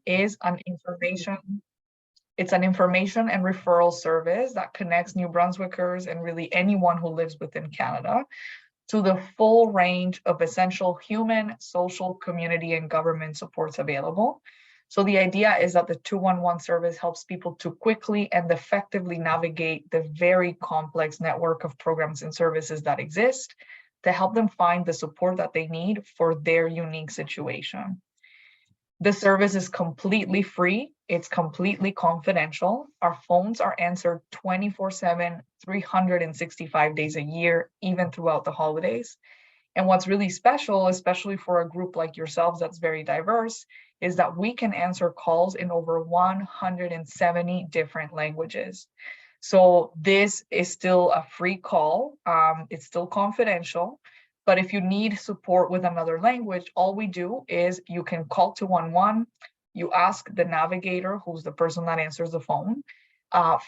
is it's an information and referral service that connects New Brunswickers and really anyone who lives within Canada to the full range of essential human, social, community, and government supports available. So the idea is that the 211 service helps people to quickly and effectively navigate the very complex network of programs and services that exist to help them find the support that they need for their unique situation. The service is completely free. It's completely confidential. Our phones are answered 24/7, 365 days a year, even throughout the holidays. And what's really special, especially for a group like yourselves that's very diverse, is that we can answer calls in over 170 different languages. So this is still a free call. It's still confidential. But if you need support with another language, all we do is you can call 211, you ask the navigator, who's the person that answers the phone,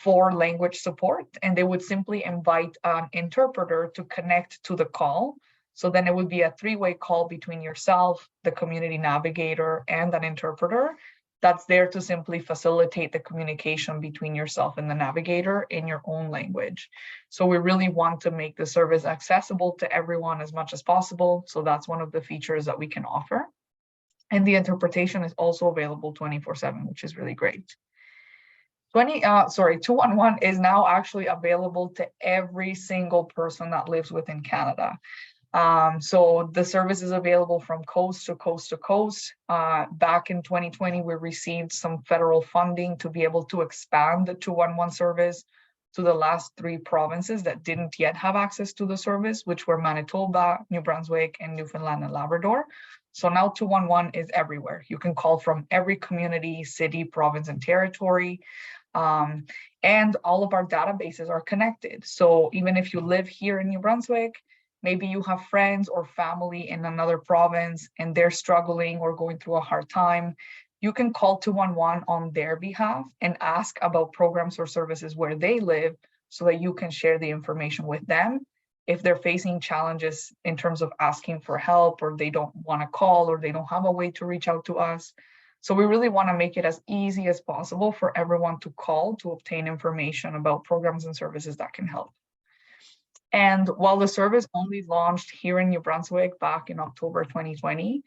for language support, and they would simply invite an interpreter to connect to the call. So then it would be a three-way call between yourself, the community navigator, and an interpreter that's there to simply facilitate the communication between yourself and the navigator in your own language. So we really want to make the service accessible to everyone as much as possible. So that's one of the features that we can offer. And the interpretation is also available 24/7, which is really great. 211 is now actually available to every single person that lives within Canada. So the service is available from coast to coast to coast. Back in 2020, we received some federal funding to be able to expand the 211 service to the last 3 provinces that didn't yet have access to the service, which were Manitoba, New Brunswick, and Newfoundland and Labrador. So now 211 is everywhere. You can call from every community, city, province, and territory. And all of our databases are connected. So even if you live here in New Brunswick, maybe you have friends or family in another province and they're struggling or going through a hard time, you can call 211 on their behalf and ask about programs or services where they live so that you can share the information with them. If they're facing challenges in terms of asking for help, or they don't want to call, or they don't have a way to reach out to us. So we really want to make it as easy as possible for everyone to call to obtain information about programs and services that can help. And while the service only launched here in New Brunswick back in October 2020,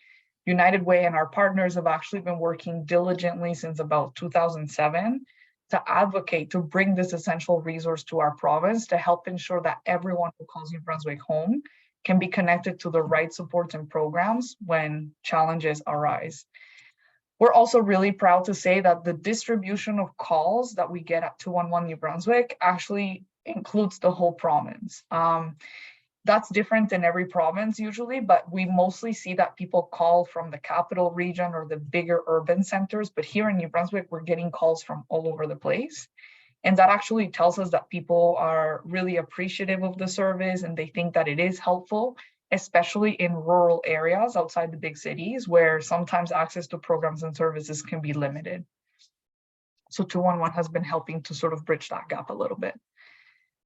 United Way and our partners have actually been working diligently since about 2007 to advocate to bring this essential resource to our province to help ensure that everyone who calls New Brunswick home can be connected to the right supports and programs when challenges arise. We're also really proud to say that the distribution of calls that we get at 211 New Brunswick actually includes the whole province. That's different in every province usually, but we mostly see that people call from the capital region or the bigger urban centers. But here in New Brunswick, we're getting calls from all over the place. And that actually tells us that people are really appreciative of the service and they think that it is helpful, especially in rural areas outside the big cities where sometimes access to programs and services can be limited. So 211 has been helping to sort of bridge that gap a little bit.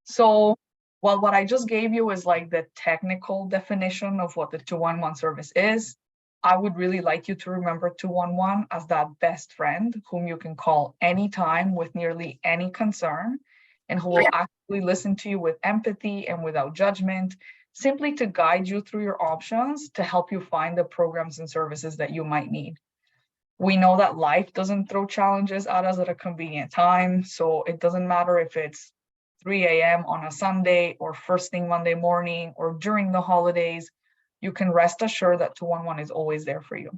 So while what I just gave you is like the technical definition of what the 211 service is, I would really like you to remember 211 as that best friend whom you can call anytime with nearly any concern and who will actually listen to you with empathy and without judgment, simply to guide you through your options to help you find the programs and services that you might need. We know that life doesn't throw challenges at us at a convenient time, so it doesn't matter if it's 3 a.m. on a Sunday or first thing Monday morning or during the holidays, you can rest assured that 211 is always there for you.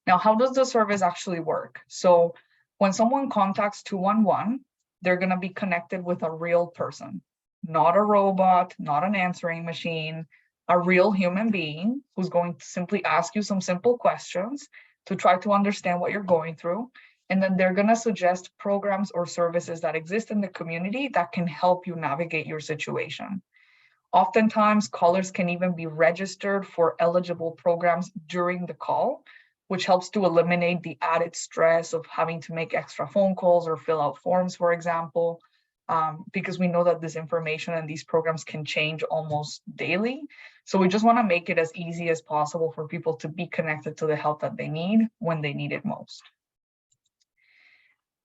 Now, how does the service actually work? So when someone contacts 211, they're going to be connected with a real person, not a robot, not an answering machine, a real human being who's going to simply ask you some simple questions to try to understand what you're going through. And then they're going to suggest programs or services that exist in the community that can help you navigate your situation. Oftentimes, callers can even be registered for eligible programs during the call, which helps to eliminate the added stress of having to make extra phone calls or fill out forms, for example, because we know that this information and these programs can change almost daily. So we just want to make it as easy as possible for people to be connected to the help that they need when they need it most.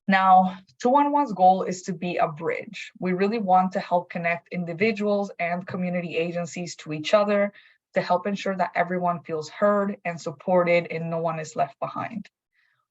Now, 211's goal is to be a bridge. We really want to help connect individuals and community agencies to each other to help ensure that everyone feels heard and supported and no one is left behind.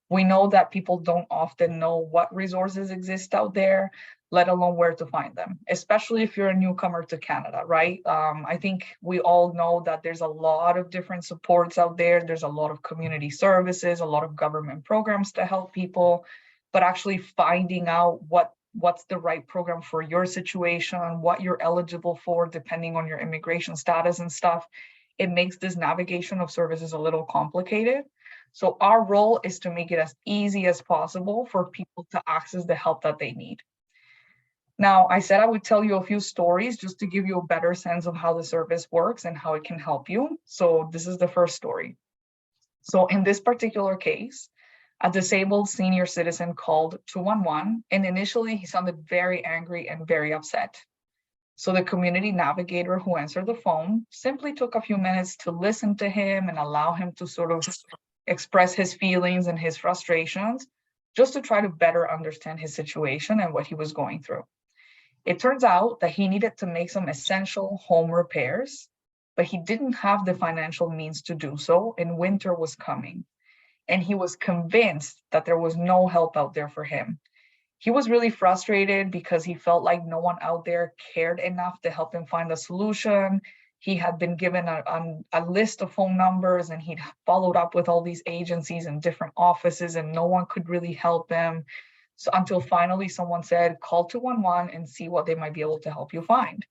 We know that people don't often know what resources exist out there, let alone where to find them, especially if you're a newcomer to Canada, right? I think we all know that there's a lot of different supports out there. There's a lot of community services, a lot of government programs to help people, but actually finding out what's the right program for your situation, what you're eligible for, depending on your immigration status and stuff, it makes this navigation of services a little complicated. So our role is to make it as easy as possible for people to access the help that they need. Now, I said I would tell you a few stories just to give you a better sense of how the service works and how it can help you. So this is the first story. So in this particular case, a disabled senior citizen called 211, and initially he sounded very angry and very upset. So the community navigator who answered the phone simply took a few minutes to listen to him and allow him to sort of express his feelings and his frustrations, just to try to better understand his situation and what he was going through. It turns out that he needed to make some essential home repairs, but he didn't have the financial means to do so, and winter was coming. And he was convinced that there was no help out there for him. He was really frustrated because he felt like no one out there cared enough to help him find a solution. He had been given a list of phone numbers and he'd followed up with all these agencies and different offices and no one could really help him. So until finally someone said, call 211 and see what they might be able to help you find.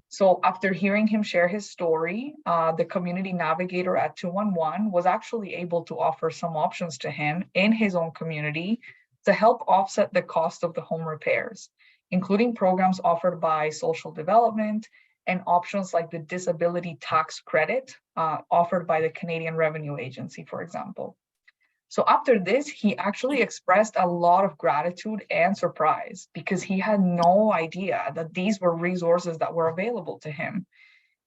So after hearing him share his story, the community navigator at 211 was actually able to offer some options to him in his own community to help offset the cost of the home repairs, including programs offered by social development and options like the disability tax credit offered by the Canadian Revenue Agency, for example. So after this, he actually expressed a lot of gratitude and surprise because he had no idea that these were resources that were available to him.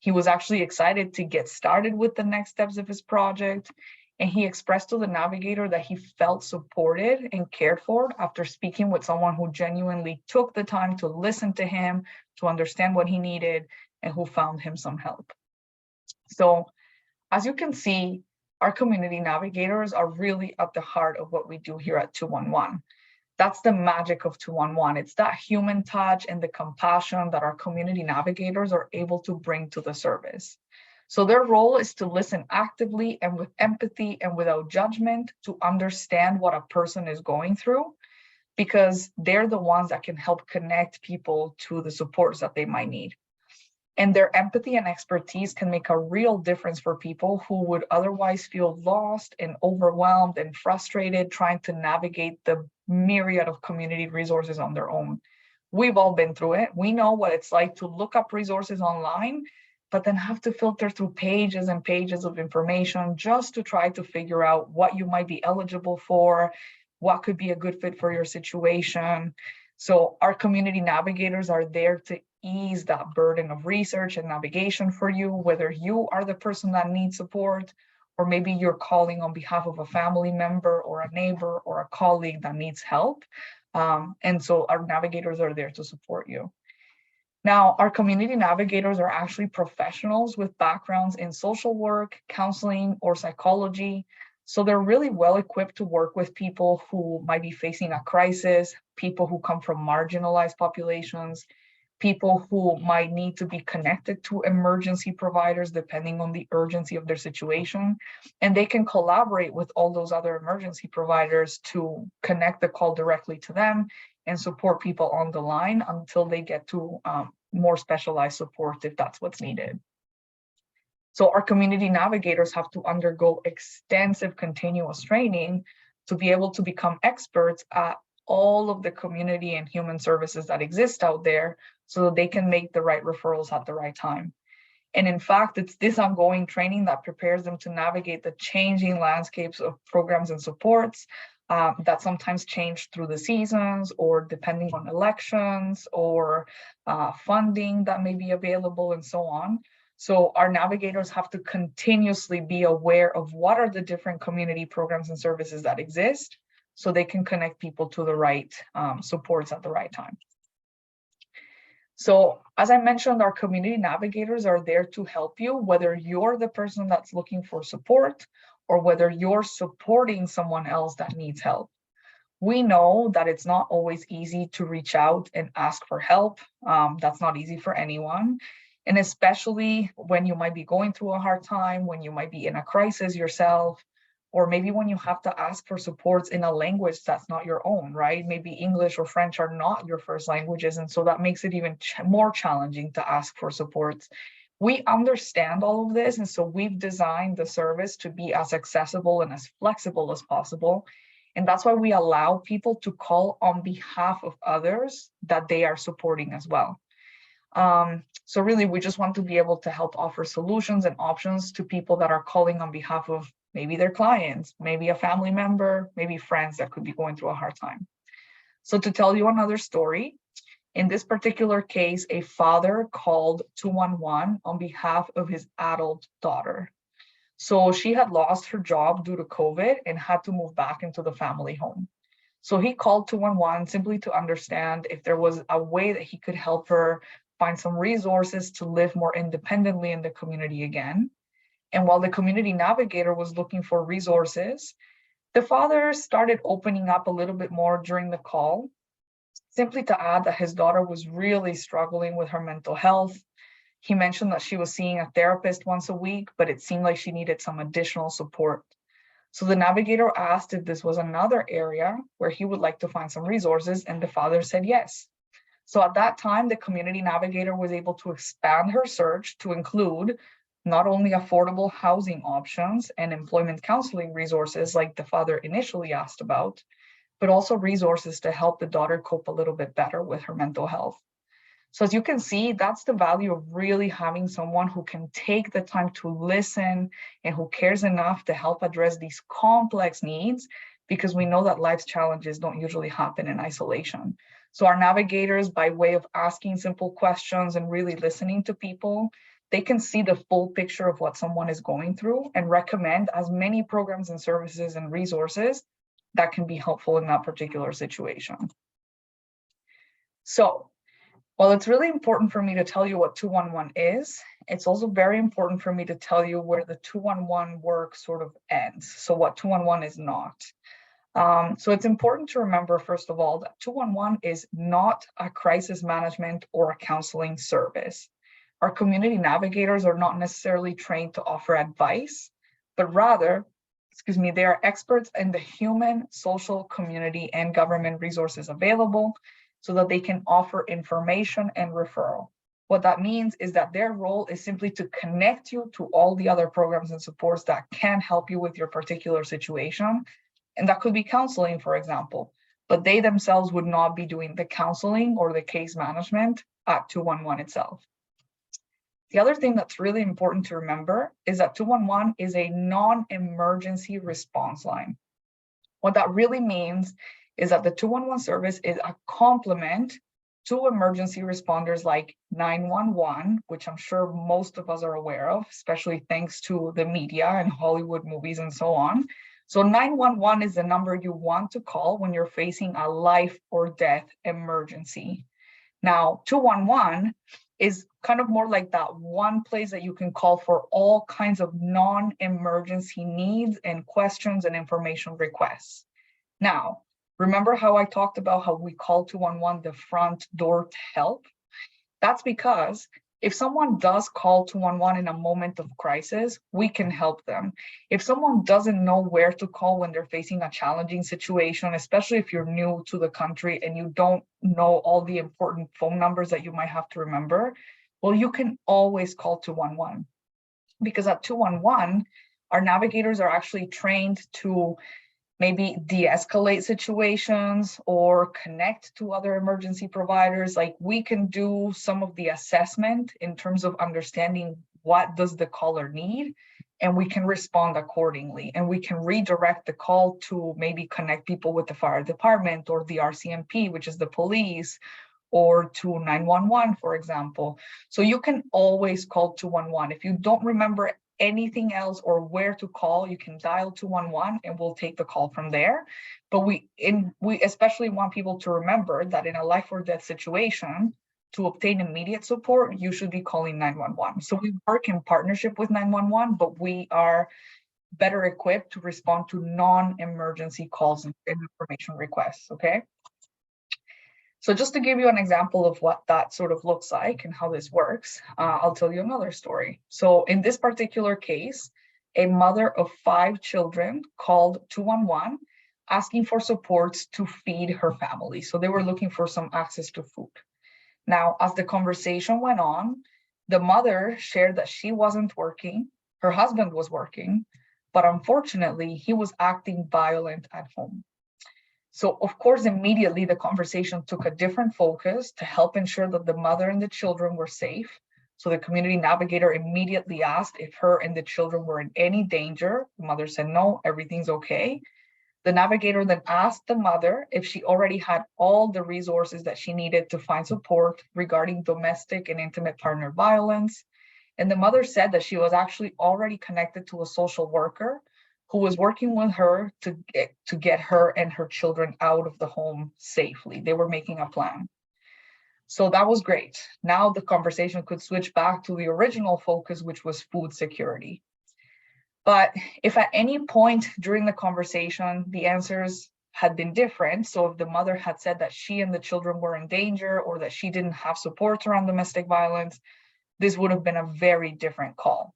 He was actually excited to get started with the next steps of his project. And he expressed to the navigator that he felt supported and cared for after speaking with someone who genuinely took the time to listen to him, to understand what he needed, and who found him some help. So as you can see, our community navigators are really at the heart of what we do here at 211. That's the magic of 211. It's that human touch and the compassion that our community navigators are able to bring to the service. So their role is to listen actively and with empathy and without judgment to understand what a person is going through, because they're the ones that can help connect people to the supports that they might need. And their empathy and expertise can make a real difference for people who would otherwise feel lost and overwhelmed and frustrated trying to navigate the myriad of community resources on their own. We've all been through it. We know what it's like to look up resources online, but then have to filter through pages and pages of information just to try to figure out what you might be eligible for, what could be a good fit for your situation. So our community navigators are there to ease that burden of research and navigation for you, whether you are the person that needs support, or maybe you're calling on behalf of a family member or a neighbor or a colleague that needs help. And so our navigators are there to support you. Now, our community navigators are actually professionals with backgrounds in social work, counseling, or psychology. So they're really well equipped to work with people who might be facing a crisis, people who come from marginalized populations, people who might need to be connected to emergency providers depending on the urgency of their situation. And they can collaborate with all those other emergency providers to connect the call directly to them and support people on the line until they get to more specialized support if that's what's needed. So our community navigators have to undergo extensive continuous training to be able to become experts at all of the community and human services that exist out there so that they can make the right referrals at the right time. And in fact, it's this ongoing training that prepares them to navigate the changing landscapes of programs and supports that sometimes change through the seasons or depending on elections or funding that may be available and so on. So our navigators have to continuously be aware of what are the different community programs and services that exist so they can connect people to the right supports at the right time. So as I mentioned, our community navigators are there to help you, whether you're the person that's looking for support or whether you're supporting someone else that needs help. We know that it's not always easy to reach out and ask for help. That's not easy for anyone. And especially when you might be going through a hard time, when you might be in a crisis yourself, or maybe when you have to ask for supports in a language that's not your own, right? Maybe English or French are not your first languages. And so that makes it even more challenging to ask for supports. We understand all of this. And so we've designed the service to be as accessible and as flexible as possible. And that's why we allow people to call on behalf of others that they are supporting as well. So really, we just want to be able to help offer solutions and options to people that are calling on behalf of maybe their clients, maybe a family member, maybe friends that could be going through a hard time. So to tell you another story, in this particular case, a father called 211 on behalf of his adult daughter. So she had lost her job due to COVID and had to move back into the family home. So he called 211 simply to understand if there was a way that he could help her find some resources to live more independently in the community again. And while the community navigator was looking for resources, the father started opening up a little bit more during the call, simply to add that his daughter was really struggling with her mental health. He mentioned that she was seeing a therapist once a week, but it seemed like she needed some additional support. So the navigator asked if this was another area where he would like to find some resources, and the father said yes. So at that time, the community navigator was able to expand her search to include not only affordable housing options and employment counseling resources like the father initially asked about, but also resources to help the daughter cope a little bit better with her mental health. So as you can see, that's the value of really having someone who can take the time to listen and who cares enough to help address these complex needs, because we know that life's challenges don't usually happen in isolation. So our navigators, by way of asking simple questions and really listening to people, they can see the full picture of what someone is going through and recommend as many programs and services and resources that can be helpful in that particular situation. So while it's really important for me to tell you what 211 is, it's also very important for me to tell you where the 211 work sort of ends. So what 211 is not. So it's important to remember, first of all, that 211 is not a crisis management or a counseling service. Our community navigators are not necessarily trained to offer advice, but rather, they are experts in the human, social, community, and government resources available so that they can offer information and referral. What that means is that their role is simply to connect you to all the other programs and supports that can help you with your particular situation. And that could be counseling, for example, but they themselves would not be doing the counseling or the case management at 211 itself. The other thing that's really important to remember is that 211 is a non-emergency response line. What that really means is that the 211 service is a complement to emergency responders like 911, which I'm sure most of us are aware of, especially thanks to the media and Hollywood movies and so on. So 911 is the number you want to call when you're facing a life or death emergency. Now, 211 is kind of more like that one place that you can call for all kinds of non-emergency needs and questions and information requests. Now, remember how I talked about how we call 211 the front door to help? That's because if someone does call 211 in a moment of crisis, we can help them. If someone doesn't know where to call when they're facing a challenging situation, especially if you're new to the country and you don't know all the important phone numbers that you might have to remember, well, you can always call 211. Because at 211, our navigators are actually trained to maybe de-escalate situations or connect to other emergency providers. Like, we can do some of the assessment in terms of understanding what does the caller need, and we can respond accordingly. And we can redirect the call to maybe connect people with the fire department or the RCMP, which is the police, or to 911, for example. So you can always call 211. If you don't remember anything else or where to call, you can dial 211 and we'll take the call from there. But we especially want people to remember that in a life or death situation, to obtain immediate support, you should be calling 911. So we work in partnership with 911, but we are better equipped to respond to non-emergency calls and information requests, okay? So just to give you an example of what that sort of looks like and how this works, I'll tell you another story. So in this particular case, a mother of 5 children called 211 asking for support to feed her family. So they were looking for some access to food. Now, as the conversation went on, the mother shared that she wasn't working, her husband was working, but unfortunately, he was acting violent at home. So of course, immediately the conversation took a different focus to help ensure that the mother and the children were safe. So the community navigator immediately asked if her and the children were in any danger. The mother said, no, everything's okay. The navigator then asked the mother if she already had all the resources that she needed to find support regarding domestic and intimate partner violence. And the mother said that she was actually already connected to a social worker who was working with her to get her and her children out of the home safely. They were making a plan. So that was great. Now the conversation could switch back to the original focus, which was food security. But if at any point during the conversation, the answers had been different, so if the mother had said that she and the children were in danger or that she didn't have support around domestic violence, this would have been a very different call.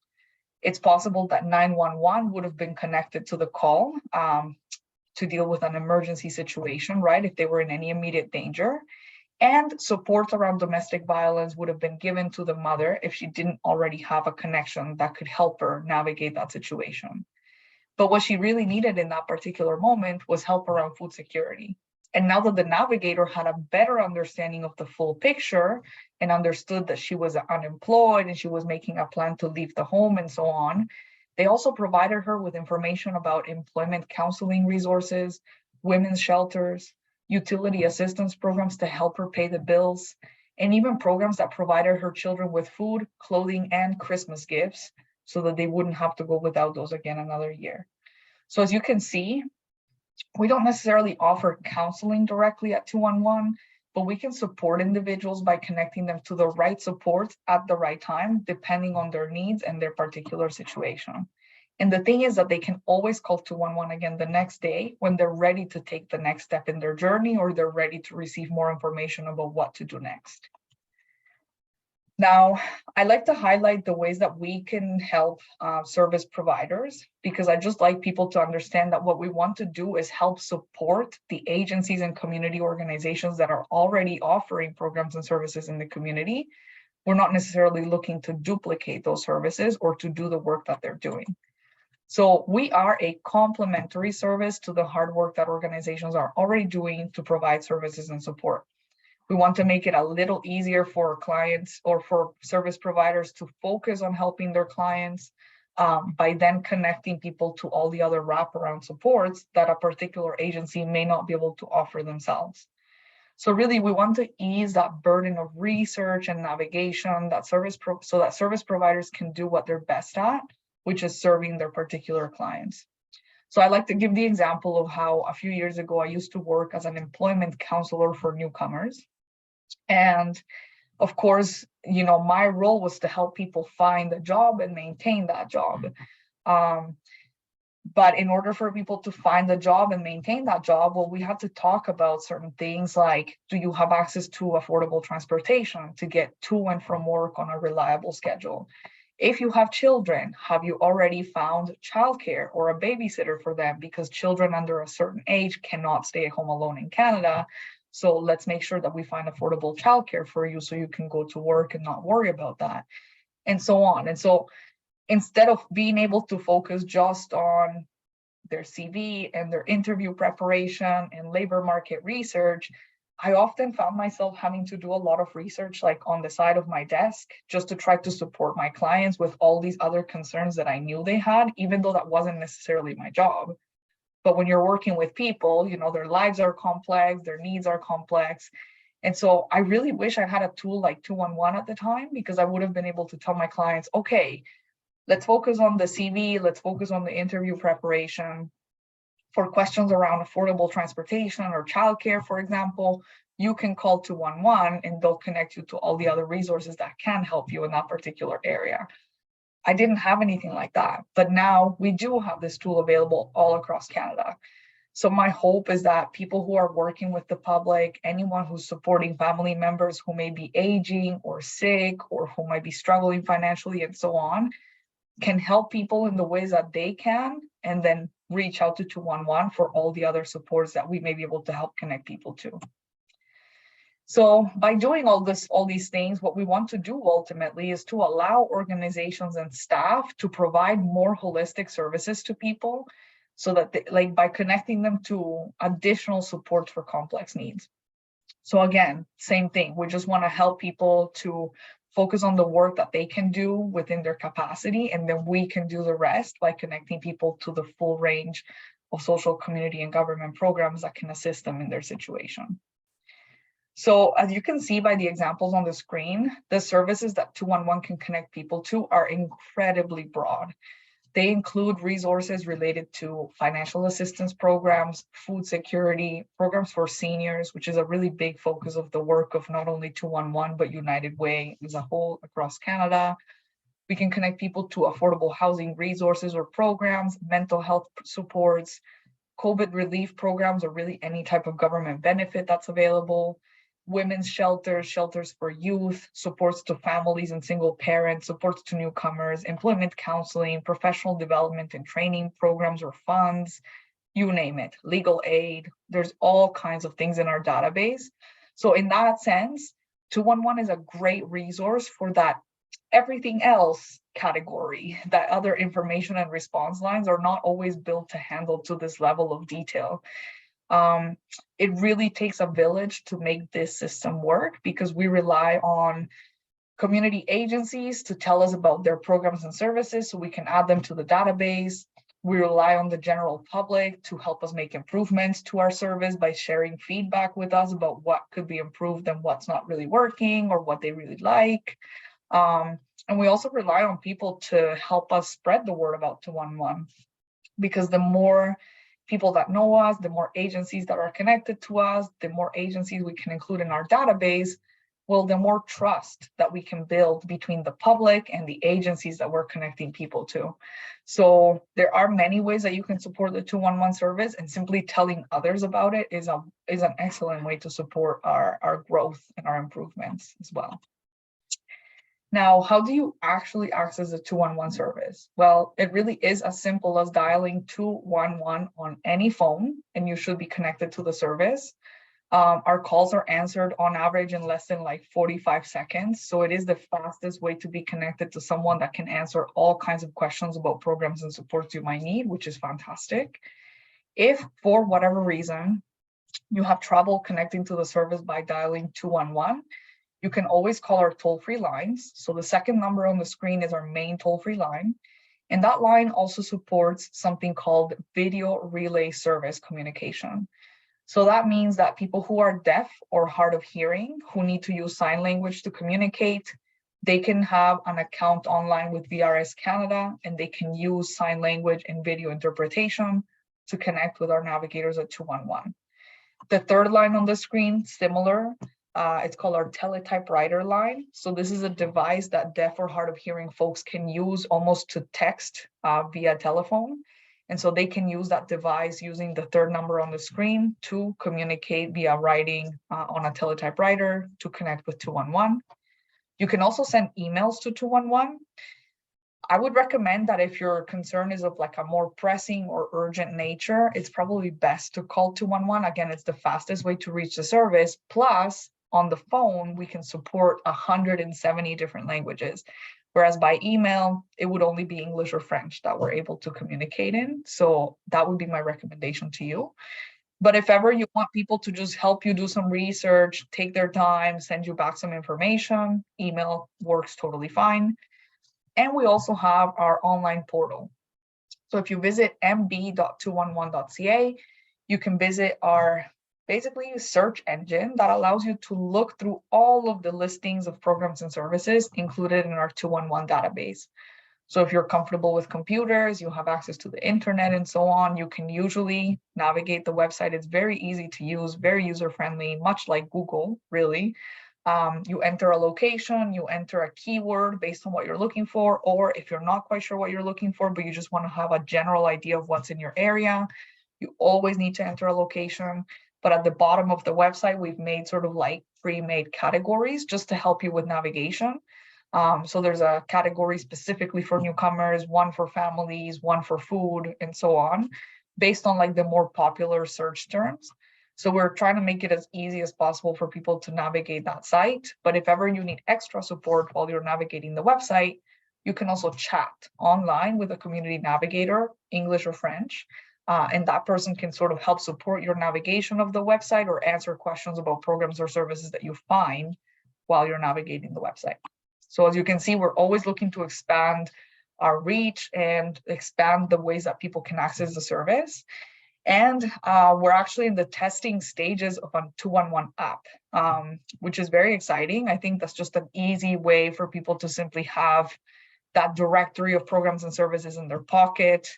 It's possible that 911 would have been connected to the call to deal with an emergency situation, right? If they were in any immediate danger. And support around domestic violence would have been given to the mother if she didn't already have a connection that could help her navigate that situation. But what she really needed in that particular moment was help around food security. And now that the navigator had a better understanding of the full picture and understood that she was unemployed and she was making a plan to leave the home and so on, they also provided her with information about employment counseling resources, women's shelters, utility assistance programs to help her pay the bills, and even programs that provided her children with food, clothing, and Christmas gifts so that they wouldn't have to go without those again another year. So as you can see, we don't necessarily offer counseling directly at 211, but we can support individuals by connecting them to the right support at the right time, depending on their needs and their particular situation. And the thing is that they can always call 211 again the next day when they're ready to take the next step in their journey or they're ready to receive more information about what to do next. Now, I like to highlight the ways that we can help service providers, because I just like people to understand that what we want to do is help support the agencies and community organizations that are already offering programs and services in the community. We're not necessarily looking to duplicate those services or to do the work that they're doing. So we are a complementary service to the hard work that organizations are already doing to provide services and support. We want to make it a little easier for clients or for service providers to focus on helping their clients by then connecting people to all the other wraparound supports that a particular agency may not be able to offer themselves. So really, we want to ease that burden of research and navigation so that service providers can do what they're best at, which is serving their particular clients. So I like to give the example of how a few years ago, I used to work as an employment counselor for newcomers. And of course, you know, my role was to help people find a job and maintain that job. But in order for people to find the job and maintain that job, well, we have to talk about certain things like, do you have access to affordable transportation to get to and from work on a reliable schedule? If you have children, have you already found childcare or a babysitter for them? Because children under a certain age cannot stay at home alone in Canada. So let's make sure that we find affordable childcare for you so you can go to work and not worry about that, and so on. And so instead of being able to focus just on their CV and their interview preparation and labor market research, I often found myself having to do a lot of research like on the side of my desk just to try to support my clients with all these other concerns that I knew they had, even though that wasn't necessarily my job. But when you're working with people, you know, their lives are complex, their needs are complex. And so I really wish I had a tool like 211 at the time, because I would have been able to tell my clients, okay, Let's focus on the CV, let's focus on the interview preparation. For questions around affordable transportation or childcare, for example, you can call 211 and they'll connect you to all the other resources that can help you in that particular area. I didn't have anything like that, but now we do have this tool available all across Canada. So my hope is that people who are working with the public, anyone who's supporting family members who may be aging or sick or who might be struggling financially and so on, can help people in the ways that they can, and then reach out to 211 for all the other supports that we may be able to help connect people to. So by doing all these things, what we want to do ultimately is to allow organizations and staff to provide more holistic services to people, so that like by connecting them to additional support for complex needs. So again, same thing. We just want to help people to focus on the work that they can do within their capacity, and then we can do the rest by connecting people to the full range of social, community, and government programs that can assist them in their situation. So as you can see by the examples on the screen, the services that 211 can connect people to are incredibly broad. They include resources related to financial assistance programs, food security, programs for seniors, which is a really big focus of the work of not only 211, but United Way as a whole across Canada. We can connect people to affordable housing resources or programs, mental health supports, COVID relief programs, or really any type of government benefit that's available. Women's shelters, shelters for youth, supports to families and single parents, supports to newcomers, employment counseling, professional development and training programs or funds, you name it, legal aid. There's all kinds of things in our database. So in that sense, 211 is a great resource for that everything else category, that other information and response lines are not always built to handle to this level of detail. It really takes a village to make this system work, because we rely on community agencies to tell us about their programs and services so we can add them to the database. We rely on the general public to help us make improvements to our service by sharing feedback with us about what could be improved and what's not really working or what they really like. And we also rely on people to help us spread the word about 211, because the more people that know us, the more agencies that are connected to us, the more agencies we can include in our database, well, the more trust that we can build between the public and the agencies that we're connecting people to. So there are many ways that you can support the 211 service, and simply telling others about it is an excellent way to support our growth and our improvements as well. Now, how do you actually access the 211 service? Well, it really is as simple as dialing 211 on any phone, and you should be connected to the service. Our calls are answered on average in less than like 45 seconds. So it is the fastest way to be connected to someone that can answer all kinds of questions about programs and supports you might need, which is fantastic. If for whatever reason you have trouble connecting to the service by dialing 211, you can always call our toll-free lines. So the second number on the screen is our main toll-free line. And that line also supports something called video relay service communication. So that means that people who are deaf or hard of hearing, who need to use sign language to communicate, they can have an account online with VRS Canada, and they can use sign language and video interpretation to connect with our navigators at 211. The third line on the screen, similar. It's called our teletypewriter line. So this is a device that deaf or hard of hearing folks can use almost to text via telephone. And so they can use that device using the third number on the screen to communicate via writing on a teletypewriter to connect with 211. You can also send emails to 211. I would recommend that if your concern is of like a more pressing or urgent nature, it's probably best to call 211. Again, it's the fastest way to reach the service. Plus, on the phone, we can support 170 different languages. Whereas by email, it would only be English or French that we're able to communicate in. So that would be my recommendation to you. But if ever you want people to just help you do some research, take their time, send you back some information, email works totally fine. And we also have our online portal. So if you visit mb.211.ca, you can visit our basically search engine that allows you to look through all of the listings of programs and services included in our 211 database. So if you're comfortable with computers, you have access to the internet and so on, you can usually navigate the website. It's very easy to use, very user-friendly, much like Google, really. You enter a location, you enter a keyword based on what you're looking for, or if you're not quite sure what you're looking for, but you just want to have a general idea of what's in your area, you always need to enter a location. But at the bottom of the website, we've made sort of like pre-made categories just to help you with navigation. So there's a category specifically for newcomers, one for families, one for food, and so on, based on like the more popular search terms. So we're trying to make it as easy as possible for people to navigate that site. But if ever you need extra support while you're navigating the website, you can also chat online with a community navigator, English or French. And that person can sort of help support your navigation of the website or answer questions about programs or services that you find while you're navigating the website. So as you can see, we're always looking to expand our reach and expand the ways that people can access the service. And we're actually in the testing stages of a 211 app, which is very exciting. I think that's just an easy way for people to simply have that directory of programs and services in their pocket.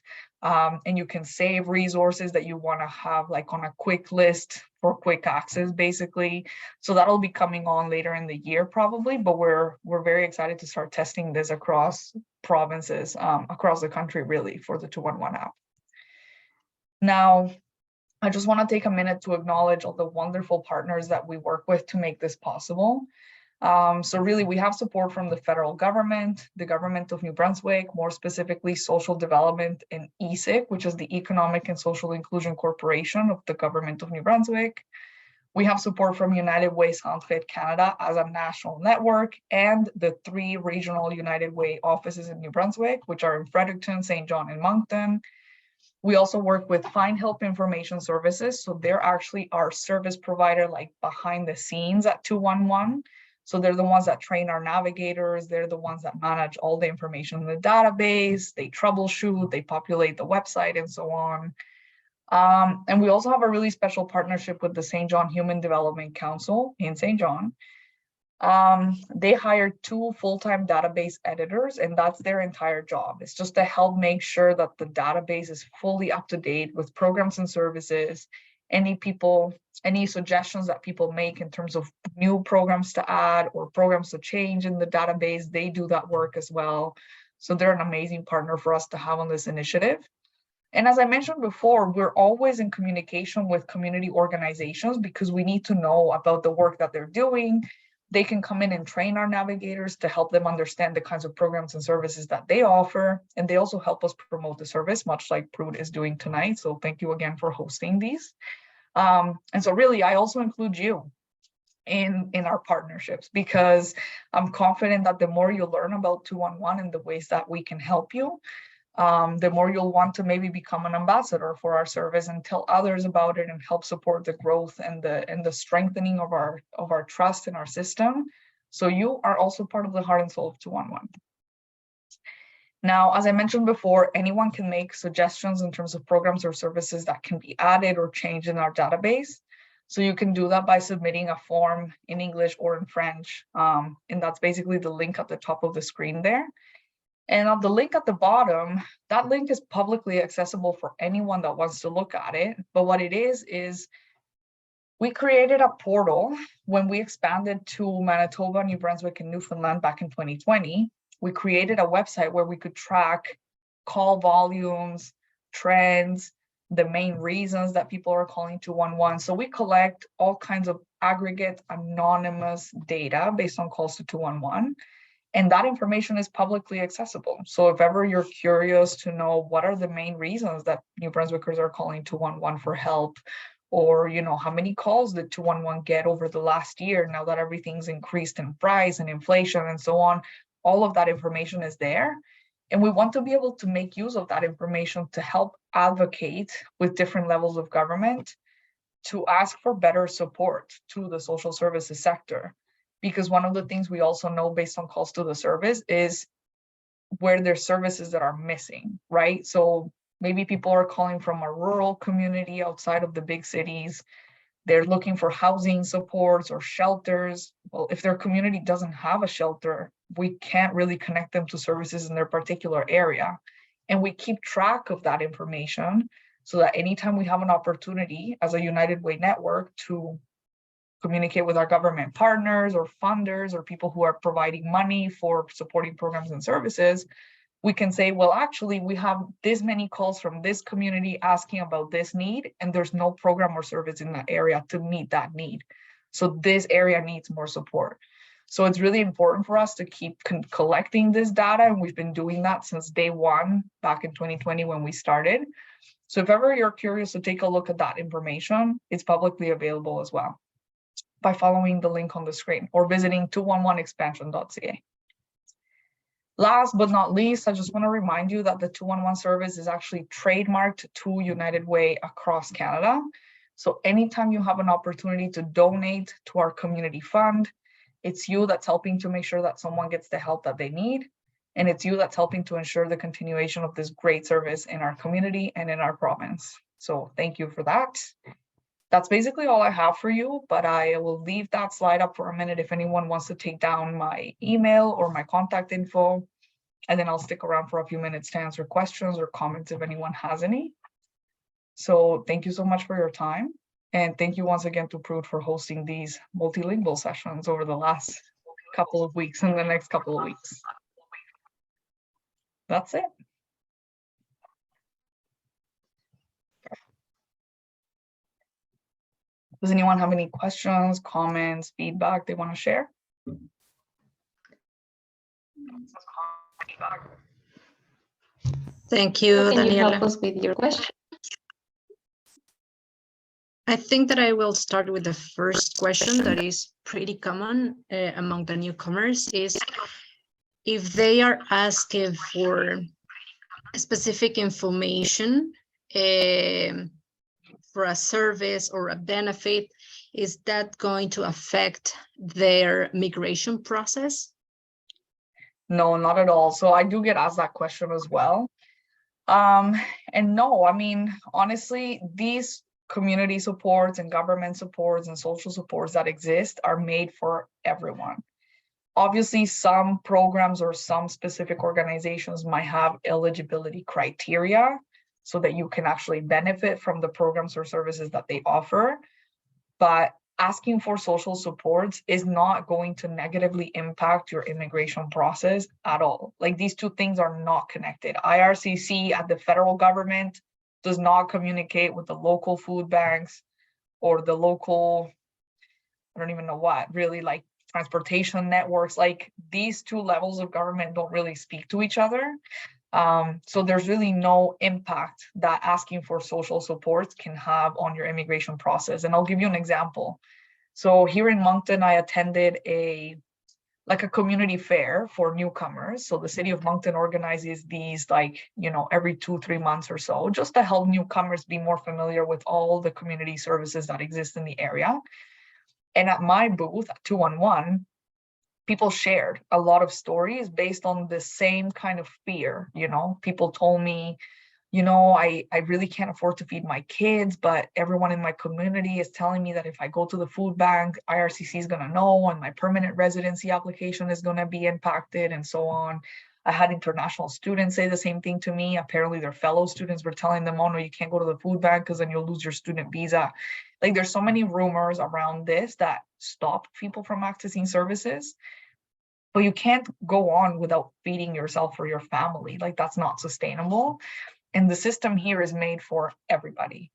And you can save resources that you want to have like on a quick list for quick access, basically. So that'll be coming on later in the year probably, but we're very excited to start testing this across provinces, across the country really, for the 211 app. Now, I just want to take a minute to acknowledge all the wonderful partners that we work with to make this possible. So really, we have support from the federal government, the government of New Brunswick, more specifically Social Development and ESIC, which is the Economic and Social Inclusion Corporation of the government of New Brunswick. We have support from United Way Centraide Canada as a national network and the 3 regional United Way offices in New Brunswick, which are in Fredericton, St. John, and Moncton. We also work with Find Help Information Services. So they're actually our service provider, like behind the scenes at 211. So they're the ones that train our navigators. They're the ones that manage all the information in the database. They troubleshoot, they populate the website and so on. And we also have a really special partnership with the St. John Human Development Council in St. John. They hired 2 full-time database editors, and that's their entire job. It's just to help make sure that the database is fully up to date with programs and services, any suggestions that people make in terms of new programs to add or programs to change in the database, they do that work as well. So they're an amazing partner for us to have on this initiative. And as I mentioned before, we're always in communication with community organizations because we need to know about the work that they're doing. They can come in and train our navigators to help them understand the kinds of programs and services that they offer. And they also help us promote the service, much like Prude is doing tonight. So thank you again for hosting these. And so really, I also include you in our partnerships because I'm confident that the more you learn about 211 and the ways that we can help you, the more you'll want to maybe become an ambassador for our service and tell others about it and help support the growth and the strengthening of our trust in our system. So you are also part of the heart and soul of 211. Now, as I mentioned before, anyone can make suggestions in terms of programs or services that can be added or changed in our database. So you can do that by submitting a form in English or in French. And that's basically the link at the top of the screen there. And on the link at the bottom, that link is publicly accessible for anyone that wants to look at it. But what it is we created a portal when we expanded to Manitoba, New Brunswick, and Newfoundland back in 2020. We created a website where we could track call volumes, trends, the main reasons that people are calling 211. So we collect all kinds of aggregate anonymous data based on calls to 211. And that information is publicly accessible. So if ever you're curious to know what are the main reasons that New Brunswickers are calling 211 for help, or how many calls did 211 get over the last year now that everything's increased in price and inflation and so on, all of that information is there. And we want to be able to make use of that information to help advocate with different levels of government to ask for better support to the social services sector. Because one of the things we also know based on calls to the service is where there's services that are missing, right? So maybe people are calling from a rural community outside of the big cities. They're looking for housing supports or shelters. Well, if their community doesn't have a shelter, we can't really connect them to services in their particular area. And we keep track of that information so that anytime we have an opportunity as a United Way network to communicate with our government partners or funders or people who are providing money for supporting programs and services, we can say, well, actually, we have this many calls from this community asking about this need, and there's no program or service in that area to meet that need. So this area needs more support. So it's really important for us to keep collecting this data, and we've been doing that since day one, back in 2020 when we started. So if ever you're curious to take a look at that information, it's publicly available as well by following the link on the screen or visiting 211expansion.ca. Last but not least, I just want to remind you that the 211 service is actually trademarked to United Way across Canada. So anytime you have an opportunity to donate to our community fund, it's you that's helping to make sure that someone gets the help that they need. And it's you that's helping to ensure the continuation of this great service in our community and in our province. So thank you for that. That's basically all I have for you, but I will leave that slide up for a minute if anyone wants to take down my email or my contact info, and then I'll stick around for a few minutes to answer questions or comments if anyone has any. So thank you so much for your time. And thank you once again to Prude for hosting these multilingual sessions over the last couple of weeks and the next couple of weeks. That's it. Does anyone have any questions, comments, feedback they want to share? Thank you, Can you help Daniela. us with your question? I think that I will start with the first question that is pretty common among the newcomers is if they are asking for specific information for a service or a benefit, is that going to affect their migration process? No, not at all. So I do get asked that question as well. And no, I mean, honestly, these community supports and government supports and social supports that exist are made for everyone. Obviously, some programs or some specific organizations might have eligibility criteria so that you can actually benefit from the programs or services that they offer. But asking for social supports is not going to negatively impact your immigration process at all. Like, these two things are not connected. IRCC at the federal government does not communicate with the local food banks or the local, I don't even know what, really, like transportation networks. Like, these two levels of government don't really speak to each other. So there's really no impact that asking for social supports can have on your immigration process. And I'll give you an example. So here in Moncton, I attended a community fair for newcomers. So the city of Moncton organizes these every 2-3 months or so, just to help newcomers be more familiar with all the community services that exist in the area. And at my booth at 211, people shared a lot of stories based on the same kind of fear. People told me, I really can't afford to feed my kids, but everyone in my community is telling me that if I go to the food bank, IRCC is going to know, and my permanent residency application is going to be impacted, and so on. I had international students say the same thing to me. Apparently their fellow students were telling them, oh no, you can't go to the food bank because then you'll lose your student visa. Like, there's so many rumors around this that stop people from accessing services. But you can't go on without feeding yourself or your family. Like, that's not sustainable. And the system here is made for everybody.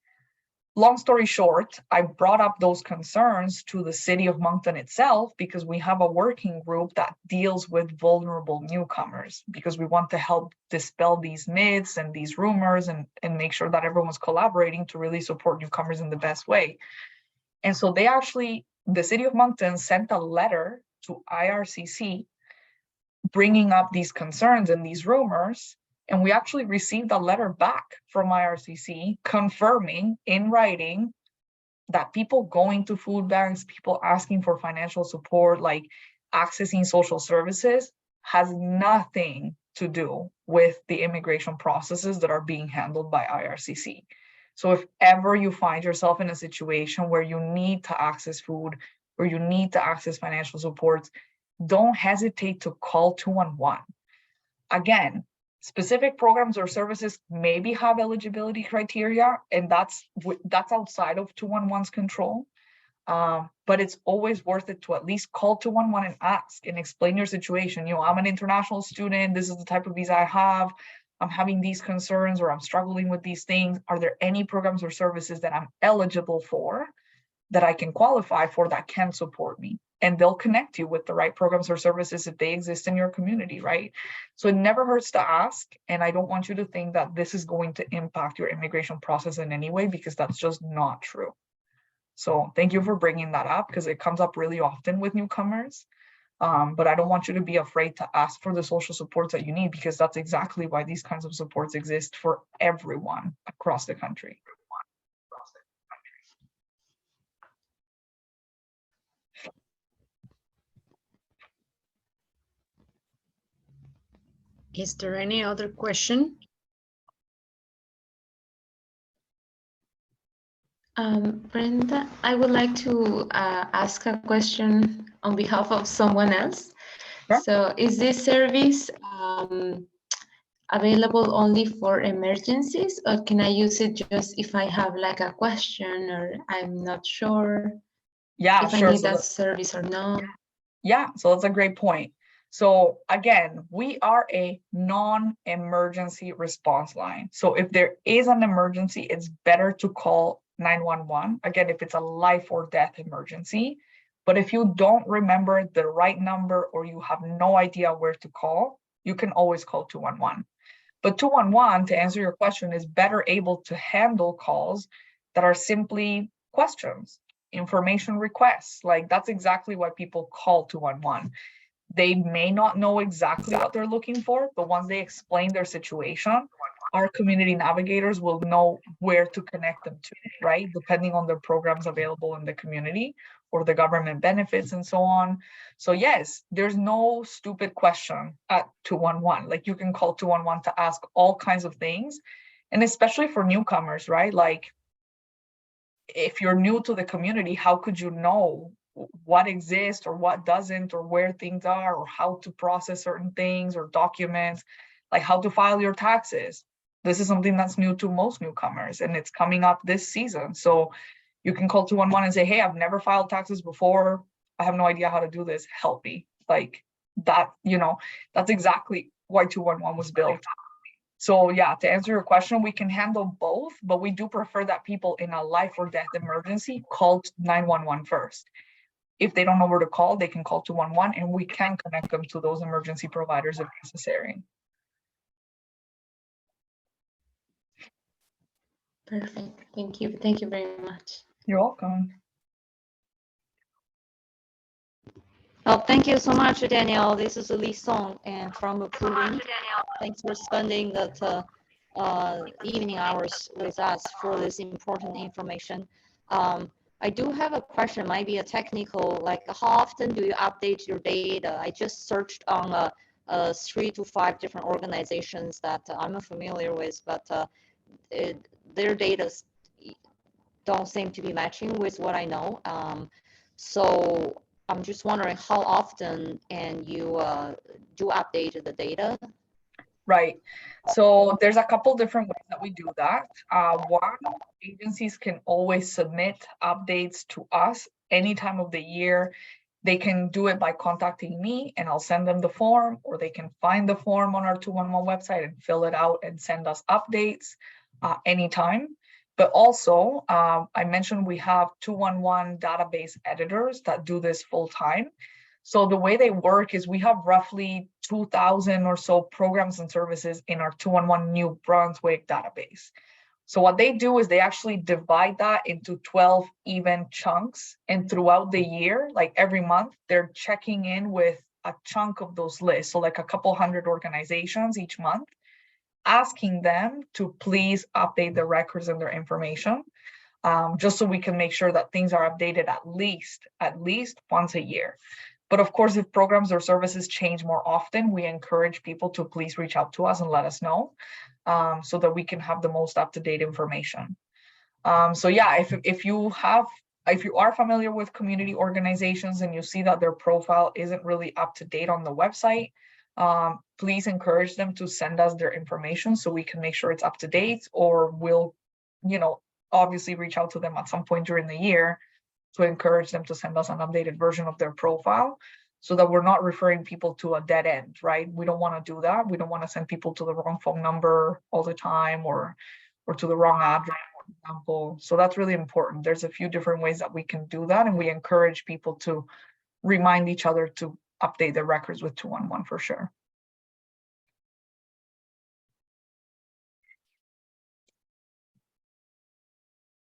Long story short, I brought up those concerns to the city of Moncton itself because we have a working group that deals with vulnerable newcomers, because we want to help dispel these myths and these rumors and make sure that everyone's collaborating to really support newcomers in the best way. And so the city of Moncton sent a letter to IRCC bringing up these concerns and these rumors. And we actually received a letter back from IRCC confirming in writing that people going to food banks, people asking for financial support, like accessing social services, has nothing to do with the immigration processes that are being handled by IRCC. So if ever you find yourself in a situation where you need to access food or you need to access financial supports, don't hesitate to call 211. Again, specific programs or services maybe have eligibility criteria, and that's outside of 211's control. But it's always worth it to at least call 211 and ask and explain your situation. I'm an international student. This is the type of visa I have. I'm having these concerns, or I'm struggling with these things. Are there any programs or services that I'm eligible for, that I can qualify for, that can support me? And they'll connect you with the right programs or services if they exist in your community, right? So it never hurts to ask. And I don't want you to think that this is going to impact your immigration process in any way, because that's just not true. So thank you for bringing that up, because it comes up really often with newcomers. But I don't want you to be afraid to ask for the social supports that you need, because that's exactly why these kinds of supports exist for everyone across the country. Is there any other question? Brenda, I would like to ask a question on behalf of someone else. Sure. So is this service available only for emergencies, or can I use it just if I have like a question or I'm not sure Yeah, if sure. I need that service or not? Yeah, so that's a great point. So again, we are a non-emergency response line. So if there is an emergency, it's better to call 911. Again, if it's a life or death emergency. But if you don't remember the right number, or you have no idea where to call, you can always call 211. But 211, to answer your question, is better able to handle calls that are simply questions, information requests. Like, that's exactly why people call 211. They may not know exactly what they're looking for, but once they explain their situation, our community navigators will know where to connect them to, right? Depending on the programs available in the community or the government benefits and so on. So yes, there's no stupid question at 211. Like, you can call 211 to ask all kinds of things. And especially for newcomers, right? Like, if you're new to the community, how could you know what exists or what doesn't, or where things are, or how to process certain things or documents, like how to file your taxes? This is something that's new to most newcomers, and it's coming up this season. So you can call 211 and say, hey, I've never filed taxes before. I have no idea how to do this. Help me. Like that, that's exactly why 211 was built. So yeah, to answer your question, we can handle both, but we do prefer that people in a life or death emergency call 911 first. If they don't know where to call, they can call 211, and we can connect them to those emergency providers if necessary. Perfect. Thank you. Thank you very much. You're welcome. Well, thank you so much, Daniel. This is Lee Song and from Purin. Thanks for spending the evening hours with us for this important information. I do have a question, might be a technical, like how often do you update your data? I just searched on 3 to 5 different organizations that I'm familiar with, but their data don't seem to be matching with what I know. So I'm just wondering how often and you do update the data? Right. So there's a couple different ways that we do that. One, agencies can always submit updates to us any time of the year. They can do it by contacting me and I'll send them the form, or they can find the form on our 211 website and fill it out and send us updates anytime. But also, I mentioned we have 211 database editors that do this full time. So the way they work is we have roughly 2,000 or so programs and services in our 211 New Brunswick database. So what they do is they actually divide that into 12 even chunks. And throughout the year, like every month, they're checking in with a chunk of those lists. So like a couple hundred organizations each month, asking them to please update their records and their information, just so we can make sure that things are updated at least once a year. But of course, if programs or services change more often, we encourage people to please reach out to us and let us know, so that we can have the most up-to-date information. So yeah, if you are familiar with community organizations and you see that their profile isn't really up to date on the website, please encourage them to send us their information so we can make sure it's up to date, or we'll, obviously reach out to them at some point during the year to encourage them to send us an updated version of their profile, so that we're not referring people to a dead end, right? We don't want to do that. We don't want to send people to the wrong phone number all the time, or to the wrong address, for example. So that's really important. There's a few different ways that we can do that, and we encourage people to remind each other to update their records with 211 for sure.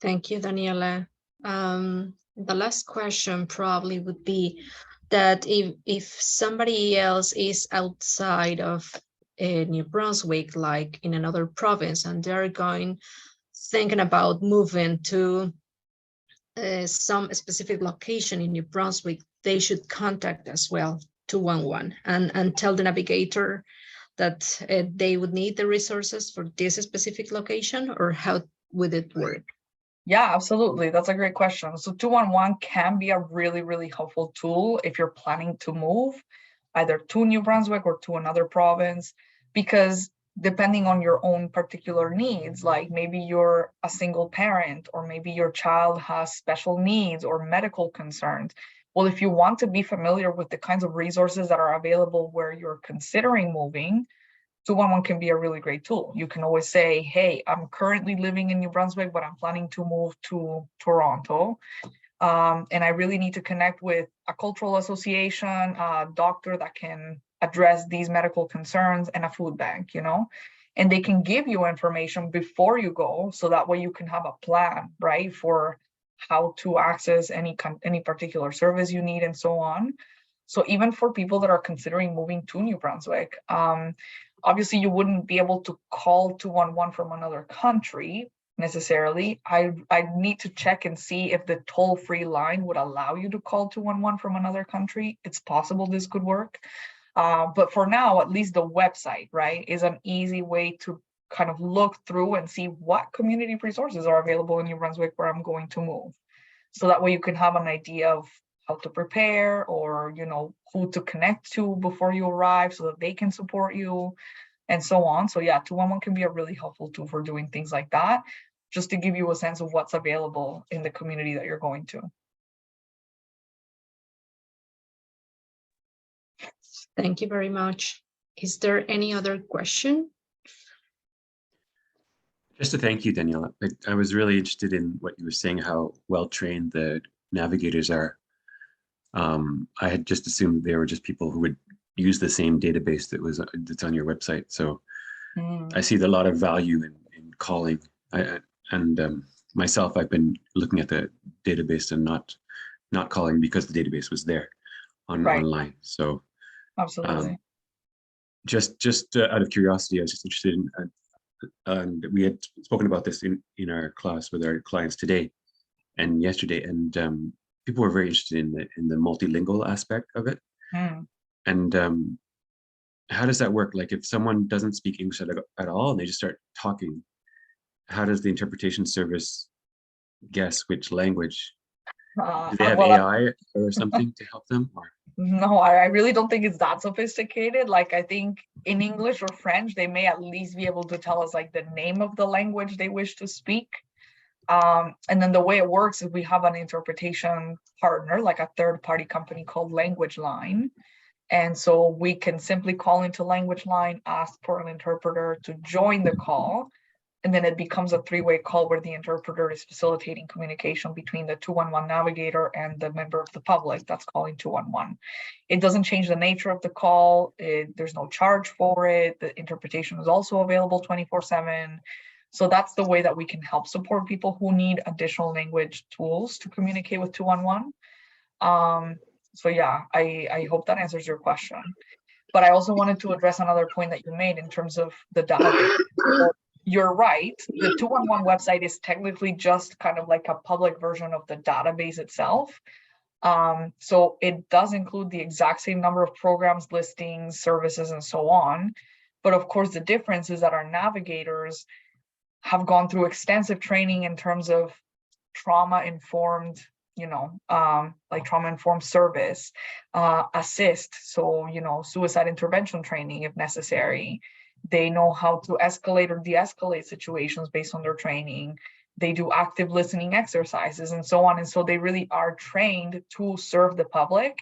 Thank you, Daniela. The last question probably would be that if somebody else is outside of New Brunswick, like in another province, and they're thinking about moving to some specific location in New Brunswick, they should contact as well 211 and tell the navigator that they would need the resources for this specific location, or how would it work? Yeah, absolutely. That's a great question. So 211 can be a really, really helpful tool if you're planning to move either to New Brunswick or to another province, because depending on your own particular needs, like maybe you're a single parent, or maybe your child has special needs or medical concerns. Well, if you want to be familiar with the kinds of resources that are available where you're considering moving, 211 can be a really great tool. You can always say, hey, I'm currently living in New Brunswick, but I'm planning to move to Toronto. And I really need to connect with a cultural association, a doctor that can address these medical concerns, and a food bank, and they can give you information before you go. So that way you can have a plan, right, for how to access any particular service you need and so on. So even for people that are considering moving to New Brunswick, obviously you wouldn't be able to call 211 from another country necessarily. I need to check and see if the toll-free line would allow you to call 211 from another country. It's possible this could work. But for now, at least the website, right, is an easy way to kind of look through and see what community resources are available in New Brunswick where I'm going to move. So that way you can have an idea of how to prepare, or, who to connect to before you arrive so that they can support you, and so on. So yeah, 211 can be a really helpful tool for doing things like that, just to give you a sense of what's available in the community that you're going to. Thank you very much. Is there any other question? Just to thank you, Daniela. I was really interested in what you were saying, how well-trained the navigators are. I had just assumed they were just people who would use the same database that's on your website. So I see a lot of value in calling. Myself, I've been looking at the database and not calling because the database was there online. So absolutely. Just out of curiosity, I was just interested in, and we had spoken about this in our class with our clients today and yesterday, and people were very interested in the multilingual aspect of it. And how does that work? Like, if someone doesn't speak English at all and they just start talking, how does the interpretation service guess which language? Do they have AI or something to help them? Or? No, I really don't think it's that sophisticated. Like, I think in English or French, they may at least be able to tell us like the name of the language they wish to speak. And then the way it works is we have an interpretation partner, like a third-party company called LanguageLine. And so we can simply call into LanguageLine, ask for an interpreter to join the call, and then it becomes a three-way call where the interpreter is facilitating communication between the 211 navigator and the member of the public that's calling 211. It doesn't change the nature of the call. There's no charge for it. The interpretation is also available 24/7. So that's the way that we can help support people who need additional language tools to communicate with 211. So yeah, I hope that answers your question. But I also wanted to address another point that you made in terms of the database. So you're right, the 211 website is technically just kind of like a public version of the database itself. So it does include the exact same number of programs, listings, services, and so on. But of course, the difference is that our navigators have gone through extensive training in terms of trauma-informed, like trauma-informed service, assist. So, suicide intervention training if necessary. They know how to escalate or de-escalate situations based on their training. They do active listening exercises and so on. And so they really are trained to serve the public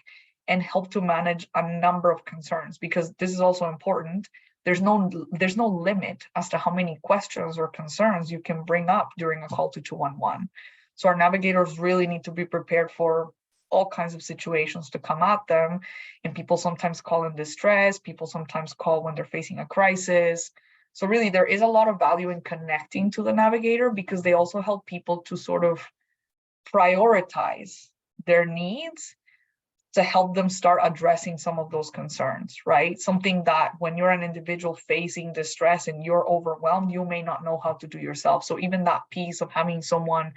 and help to manage a number of concerns, because this is also important. There's no limit as to how many questions or concerns you can bring up during a call to 211. So our navigators really need to be prepared for all kinds of situations to come at them. And people sometimes call in distress, people sometimes call when they're facing a crisis. So really there is a lot of value in connecting to the navigator, because they also help people to sort of prioritize their needs to help them start addressing some of those concerns, right? Something that when you're an individual facing distress and you're overwhelmed, you may not know how to do yourself. So even that piece of having someone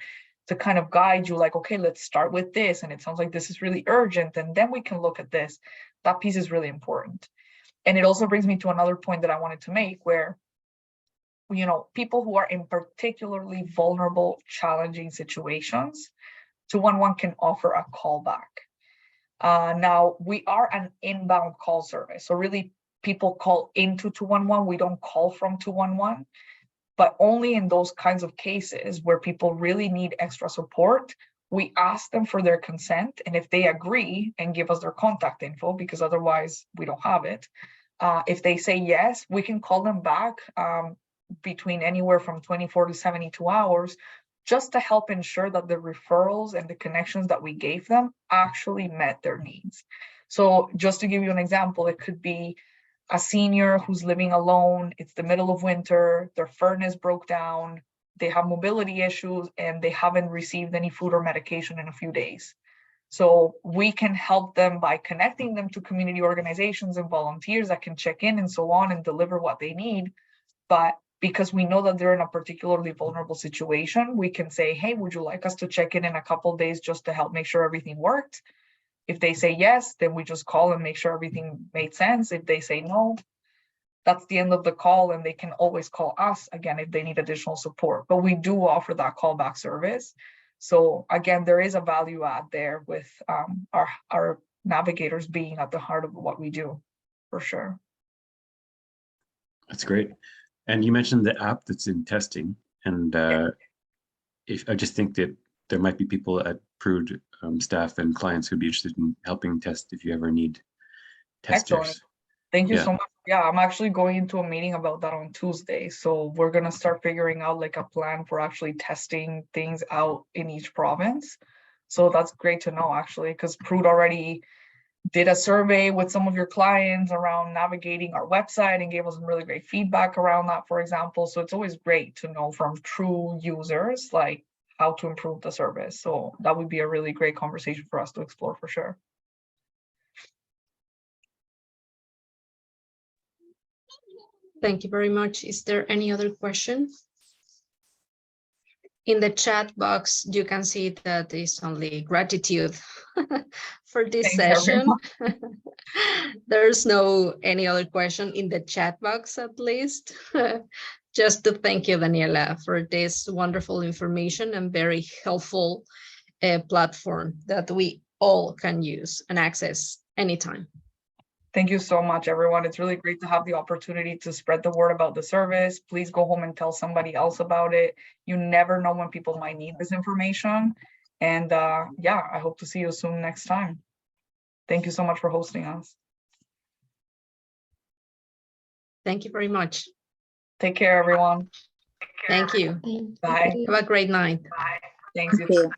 to kind of guide you, like, okay, let's start with this. And it sounds like this is really urgent. And then we can look at this. That piece is really important. And it also brings me to another point that I wanted to make, where, people who are in particularly vulnerable, challenging situations, 211 can offer a callback. Now, we are an inbound call service. So really, people call into 211. We don't call from 211. But only in those kinds of cases where people really need extra support, we ask them for their consent. And if they agree and give us their contact info, because otherwise we don't have it, if they say yes, we can call them back between anywhere from 24 to 72 hours, just to help ensure that the referrals and the connections that we gave them actually met their needs. So just to give you an example, it could be a senior who's living alone, it's the middle of winter, their furnace broke down, they have mobility issues, and they haven't received any food or medication in a few days. So we can help them by connecting them to community organizations and volunteers that can check in and so on and deliver what they need. But because we know that they're in a particularly vulnerable situation, we can say, hey, would you like us to check in a couple of days just to help make sure everything worked? If they say yes, then we just call and make sure everything made sense. If they say no, that's the end of the call, and they can always call us again if they need additional support. But we do offer that callback service. So again, there is a value add there with our navigators being at the heart of what we do, for sure. That's great. And you mentioned the app that's in testing, and if I just think that there might be people at Prude, staff and clients who'd be interested in helping test if you ever need testers. Excellent. Thank you so much. Yeah, I'm actually going into a meeting about that on Tuesday. So we're going to start figuring out like a plan for actually testing things out in each province. So that's great to know, actually, because Prude already did a survey with some of your clients around navigating our website and gave us some really great feedback around that, for example. So it's always great to know from true users, like, how to improve the service. So that would be a really great conversation for us to explore, for sure. Thank you very much. Is there any other question? In the chat box, you can see that is only gratitude for this session. There's no any other question in the chat box, at least. Just to thank you, Daniela, for this wonderful information and very helpful platform that we all can use and access anytime. Thank you so much, everyone. It's really great to have the opportunity to spread the word about the service. Please go home and tell somebody else about it. You never know when people might need this information. And yeah, I hope to see you soon next time. Thank you so much for hosting us. Thank you very much. Take care, everyone. Thank you. Bye. Have a great night. Bye. Thanks. Thank you.